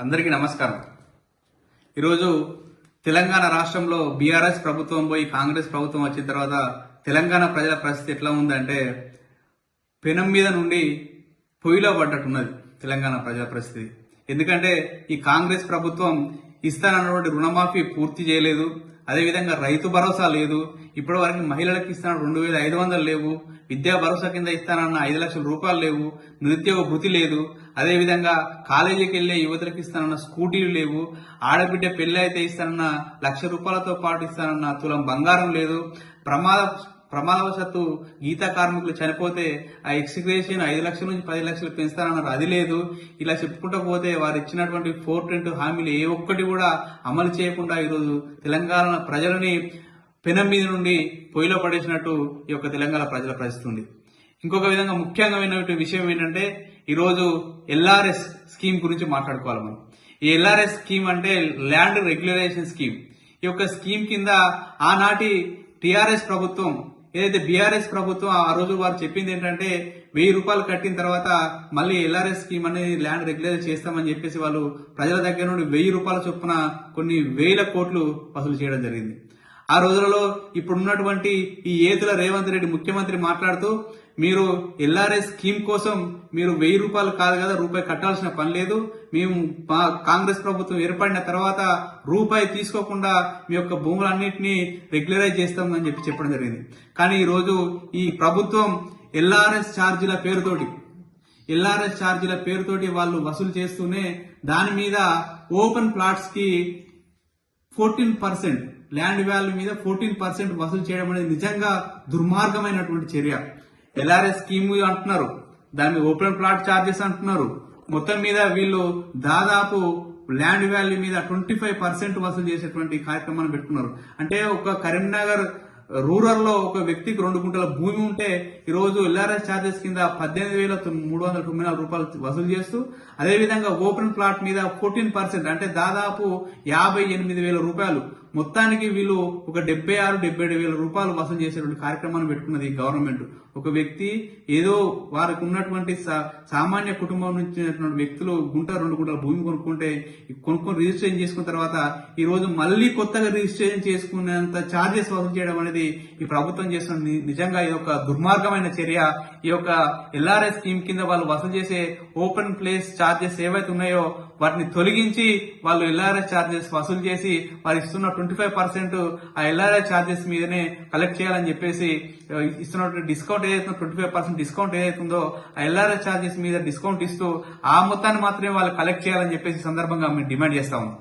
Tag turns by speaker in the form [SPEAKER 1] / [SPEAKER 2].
[SPEAKER 1] అందరికీ నమస్కారం. ఈరోజు తెలంగాణ రాష్ట్రంలో బీఆర్ఎస్ ప్రభుత్వం పోయి కాంగ్రెస్ ప్రభుత్వం వచ్చిన తర్వాత తెలంగాణ ప్రజల పరిస్థితి ఎట్లా ఉందంటే పెనం మీద నుండి పొయ్యిలో పడ్డట్టున్నది తెలంగాణ ప్రజల పరిస్థితి. ఎందుకంటే ఈ కాంగ్రెస్ ప్రభుత్వం ఇస్తానన్నటువంటి రుణమాఫీ పూర్తి చేయలేదు. అదేవిధంగా రైతు భరోసా లేదు. ఇప్పటి వరకు మహిళలకు ఇస్తాన 2500 లేవు. విద్యా భరోసా కింద ఇస్తానన్న 5 లక్షల రూపాయలు లేవు. నిరుద్యోగ భృతి లేదు. అదేవిధంగా కాలేజీకి వెళ్లే యువతలకు ఇస్తానన్న స్కూటీలు లేవు. ఆడబిడ్డ పెళ్లి అయితే ఇస్తానన్న 1,00,000 రూపాయలతో పాటు ఇస్తానన్న తులం బంగారం లేదు. ప్రమాదవశాత్తు గీతా కార్మికులు చనిపోతే ఆ ఎక్స్గ్రేషన్ 5 లక్షల నుంచి 10 లక్షలు పెంచుతానన్నారు, అది లేదు. ఇలా చెప్పుకుంటూ పోతే వారు ఇచ్చినటువంటి 420 హామీలు ఏ ఒక్కటి కూడా అమలు చేయకుండా ఈరోజు తెలంగాణ ప్రజలని పెనం మీద నుండి పొయ్యిలో పడేసినట్టు ఈ యొక్క తెలంగాణ ప్రజల పరిస్థితి ఉంది. ఇంకొక విధంగా ముఖ్యంగా విషయం ఏంటంటే ఈరోజు ఎల్ఆర్ఎస్ స్కీమ్ గురించి మాట్లాడుకోవాలి మనం. ఈ ఎల్ఆర్ఎస్ స్కీమ్ అంటే ల్యాండ్ రెగ్యులరైజేషన్ స్కీమ్. ఈ యొక్క స్కీమ్ కింద ఆనాటి టిఆర్ఎస్ ప్రభుత్వం ఏదైతే బీఆర్ఎస్ ప్రభుత్వం ఆ రోజు వారు చెప్పింది ఏంటంటే 1000 రూపాయలు కట్టిన తర్వాత మళ్ళీ ఎల్ఆర్ఎస్ స్కీమ్ అనేది ల్యాండ్ రెగ్యులైజ్ చేస్తామని చెప్పేసి వాళ్ళు ప్రజల దగ్గర నుండి 1000 రూపాయల చొప్పున కొన్ని వేల కోట్లు వసూలు చేయడం జరిగింది. ఆ రోజులలో ఇప్పుడున్నటువంటి ఈ ఏతుల రేవంత్ రెడ్డి ముఖ్యమంత్రి మాట్లాడుతూ మీరు ఎల్ఆర్ఎస్ స్కీమ్ కోసం మీరు 1000 రూపాయలు కాదు కదా, రూపాయి కట్టాల్సిన పని లేదు. మేము కాంగ్రెస్ ప్రభుత్వం ఏర్పడిన తర్వాత రూపాయి తీసుకోకుండా మీ యొక్క భూములన్నింటినీ రెగ్యులరైజ్ చేస్తామని చెప్పడం జరిగింది. కానీ ఈ రోజు ఈ ప్రభుత్వం ఎల్ఆర్ఎస్ ఛార్జీల పేరుతోటి వాళ్ళు వసూలు చేస్తూనే దాని మీద ఓపెన్ ప్లాట్స్ కి 14% ల్యాండ్ వాల్యూ మీద 14% వసూలు చేయడం అనేది నిజంగా దుర్మార్గమైనటువంటి చర్య. ఎల్ఆర్ఎస్ స్కీమ్ అంటున్నారు, దాని ఓపెన్ ప్లాట్ ఛార్జెస్ అంటున్నారు. మొత్తం మీద వీళ్ళు దాదాపు ల్యాండ్ వాల్యూ మీద 25% వసూలు చేసేటువంటి కార్యక్రమాన్ని పెట్టుకున్నారు. అంటే ఒక కరీంనగర్ రూరల్ లో ఒక వ్యక్తికి 2 గుంటల భూమి ఉంటే ఈ రోజు ఎల్ఆర్ఎస్ ఛార్జెస్ కింద 18,394 రూపాయలు వసూలు చేస్తూ, అదేవిధంగా ఓపెన్ ప్లాట్ మీద 14% అంటే దాదాపు 58,000 రూపాయలు మొత్తానికి వీళ్ళు ఒక 76,000-77,000 రూపాయలు వసూలు చేసేటువంటి కార్యక్రమాన్ని పెట్టుకున్నది ఈ గవర్నమెంట్. ఒక వ్యక్తి ఏదో వారికి ఉన్నటువంటి సామాన్య కుటుంబం నుంచి వ్యక్తులు 2 గుంటల భూమి కొనుక్కుంటే కొనుక్కొని రిజిస్ట్రేషన్ చేసుకున్న తర్వాత ఈ రోజు మళ్ళీ కొత్తగా రిజిస్ట్రేషన్ చేసుకునేంత ఛార్జెస్ వసూలు చేయడం అనేది ఈ ప్రభుత్వం చేస్తున్న నిజంగా ఇది ఒక దుర్మార్గమైన చర్య. ఈ యొక్క ఎల్ఆర్ఎస్ స్కీమ్ కింద వాళ్ళు వసూలు చేసే ఓపెన్ ప్లేస్ ఛార్జెస్ ఏవైతే ఉన్నాయో వాటిని తొలగించి వాళ్ళు ఎల్ఆర్ఎస్ ఛార్జెస్ వసూలు చేసి వారు ఇస్తున్న 25% ఆ ఎల్ఆర్ఎస్ ఛార్జెస్ మీదనే కలెక్ట్ చేయాలని చెప్పేసి ఇస్తున్నటువంటి డిస్కౌంట్ ఏదైతే 25% డిస్కౌంట్ ఏదైతుందో ఆ ఎల్ఆర్ఎస్ ఛార్జెస్ మీద డిస్కౌంట్ ఇస్తూ ఆ మొత్తాన్ని మాత్రమే వాళ్ళు కలెక్ట్ చేయాలని చెప్పేసి సందర్భంగా మేము డిమాండ్ చేస్తా ఉన్నాం.